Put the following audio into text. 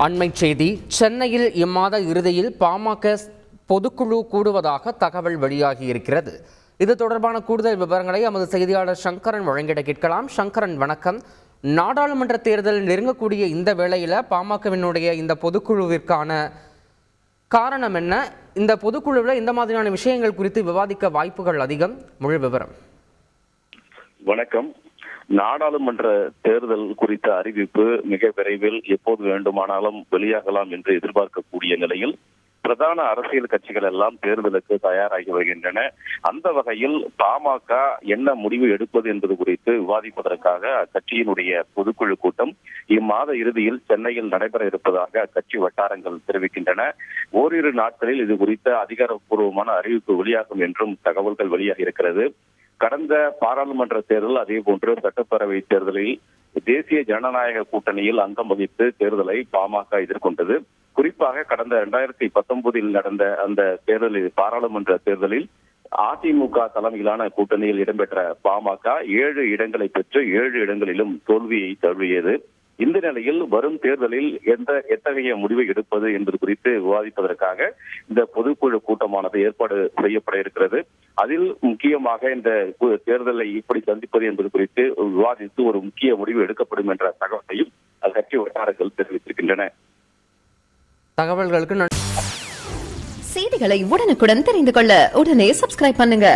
அண்மைச் செய்தி. சென்னையில் இம்மாத இறுதியில் பாமக பொதுக்குழு கூடுவதாக தகவல் வெளியாகியிருக்கிறது. இது தொடர்பான கூடுதல் விவரங்களை எமது செய்தியாளர் சங்கரன் வழங்கிட கேட்கலாம். சங்கரன், வணக்கம். நாடாளுமன்ற தேர்தல் நெருங்கக்கூடிய இந்த வேளையில் பாமகவினுடைய இந்த பொதுக்குழுவிற்கான காரணம் என்ன? இந்த பொதுக்குழுவில் இந்த மாதிரியான விஷயங்கள் குறித்து விவாதிக்க வாய்ப்புகள் அதிகம். முழு விவரம். வணக்கம். நாடாளுமன்ற தேர்தல் குறித்த அறிவிப்பு மிக விரைவில் எப்போது வேண்டுமானாலும் வெளியாகலாம் என்று எதிர்பார்க்கக்கூடிய நிலையில் பிரதான அரசியல் கட்சிகள் எல்லாம் தேர்தலுக்கு தயாராகி வருகின்றன. அந்த வகையில் பாமக என்ன முடிவு எடுப்பது என்பது குறித்து விவாதிப்பதற்காக அக்கட்சியினுடைய பொதுக்குழு கூட்டம் இம்மாத இறுதியில் சென்னையில் நடைபெற இருப்பதாக அக்கட்சி வட்டாரங்கள் தெரிவிக்கின்றன. ஓரிரு நாட்களில் இது குறித்த அதிகாரப்பூர்வமான அறிவிப்பு வெளியாகும் என்றும் தகவல்கள் வெளியாகி இருக்கிறது. கடந்த பாராளுமன்ற தேர்தல், அதே போன்று சட்டப்பேரவை தேர்தலில் தேசிய ஜனநாயக கூட்டணியில் அங்கம் வகித்து தேர்தலை பாமக எதிர்கொண்டது. குறிப்பாக கடந்த 2019 நடந்த அந்த தேர்தலில், பாராளுமன்ற தேர்தலில் அதிமுக தலைமையிலான கூட்டணியில் இடம்பெற்ற பாமக 7 இடங்களை பெற்று 7 இடங்களிலும் தோல்வியை தழுவியது. இந்த நிலையில் வரும் தேர்தலில் எத்தகைய முடிவை எடுப்பது என்பது குறித்து விவாதிப்பதற்காக இந்த பொதுக்குழு கூட்டமானது ஏற்பாடு செய்யப்பட இருக்கிறது. அதில் முக்கியமாக இந்த தேர்தலை எப்படி சந்திப்பது என்பது குறித்து விவாதித்து ஒரு முக்கிய முடிவு எடுக்கப்படும் என்ற தகவலையும் அக்கட்சி வட்டாரங்கள் தெரிவித்திருக்கின்றன. தகவல்களுக்கு செய்திகளை உடனுக்குடன் தெரிந்து கொள்ள உடனே சப்ஸ்கிரைப் பண்ணுங்க.